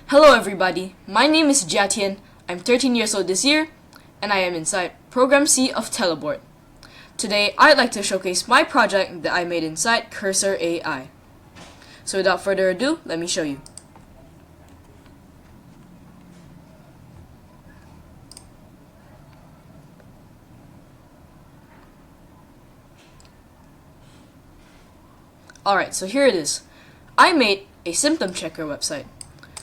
Hello everybody, my name is Jia Tian. I'm 13 years old this year, and I am inside Program C of Telebort. Today, I'd like to showcase my project that I made inside Cursor AI. So without further ado, let me show you. Alright, so here it is. I made a symptom checker website.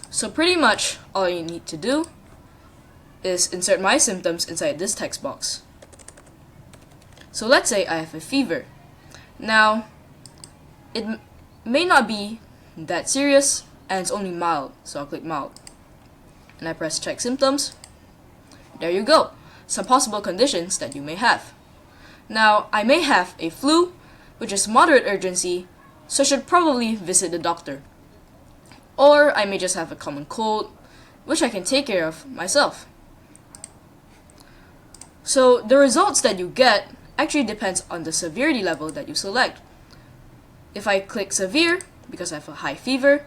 So pretty much all you need to do is insert my symptoms inside this text box. So let's say I have a fever. Now, it may not be that serious and it's only mild, so I'll click mild. And I press check symptoms. There you go, some possible conditions that you may have. Now, I may have a flu, which is moderate urgency, so I should probably visit the doctor. Or I may just have a common cold, which I can take care of myself. So the results that you get actually depends on the severity level that you select. If I click severe, because I have a high fever,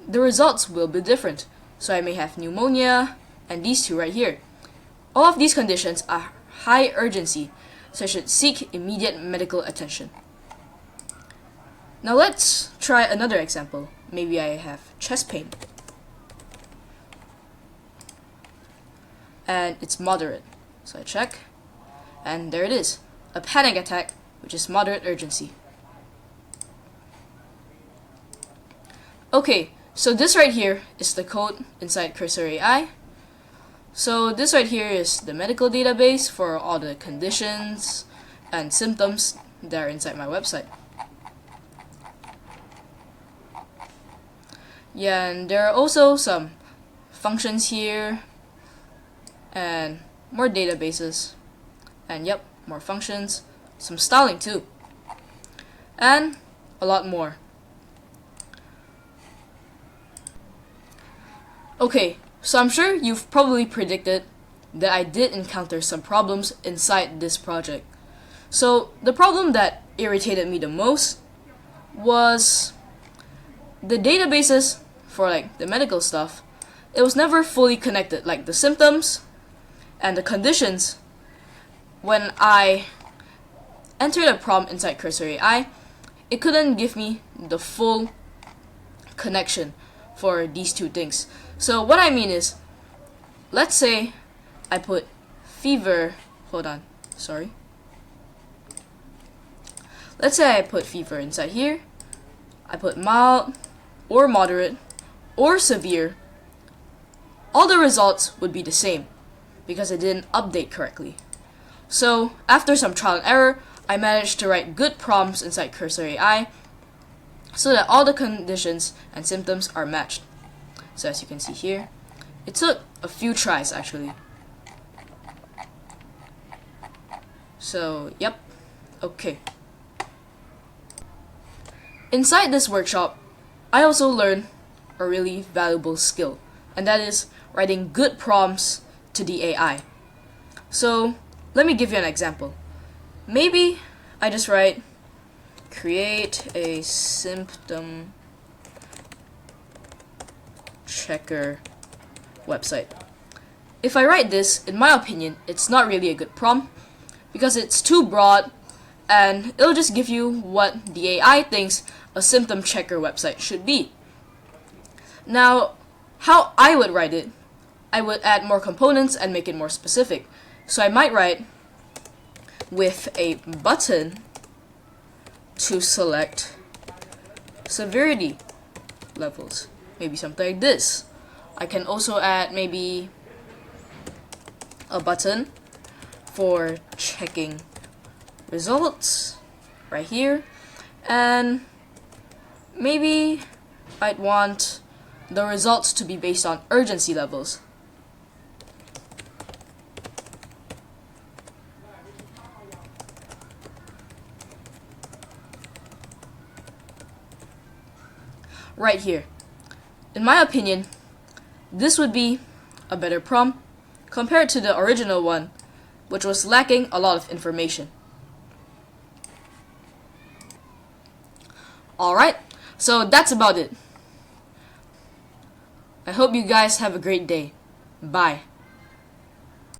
the results will be different. So I may have pneumonia, and these two right here. All of these conditions are high urgency, so I should seek immediate medical attention. Now let's try another example. Maybe I have chest pain. And it's moderate. So I check. And there it is. A panic attack, which is moderate urgency. Okay, so this right here is the code inside Cursor AI. So this right here is the medical database for all the conditions and symptoms that are inside my website. Yeah, and there are also some functions here and more databases, and yep, more functions, some styling too, and a lot more. Okay, so I'm sure you've probably predicted that I did encounter some problems inside this project. So the problem that irritated me the most was the databases for like the medical stuff. It was never fully connected, like the symptoms and the conditions. When I entered a prompt inside Cursor AI, it couldn't give me the full connection for these two things. So what I mean is, let's say I put fever, let's say I put fever inside here, I put mild or moderate or severe, all the results would be the same because I didn't update correctly. So after some trial and error, I managed to write good prompts inside Cursor AI so that all the conditions and symptoms are matched. So as you can see here, it took a few tries actually. So yep, okay. Inside this workshop, I also learned a really valuable skill, and that is writing good prompts to the AI. So let me give you an example. Maybe I just write create a symptom checker website. If I write this, in my opinion, it's not really a good prompt because it's too broad and it'll just give you what the AI thinks a symptom checker website should be. Now, how I would write it, I would add more components and make it more specific. So I might write with a button to select severity levels. Maybe something like this. I can also add maybe a button for checking results right here, and maybe I'd want the results to be based on urgency levels. Right here. In my opinion, this would be a better prompt compared to the original one, which was lacking a lot of information. Alright, so that's about it. I hope you guys have a great day. Bye.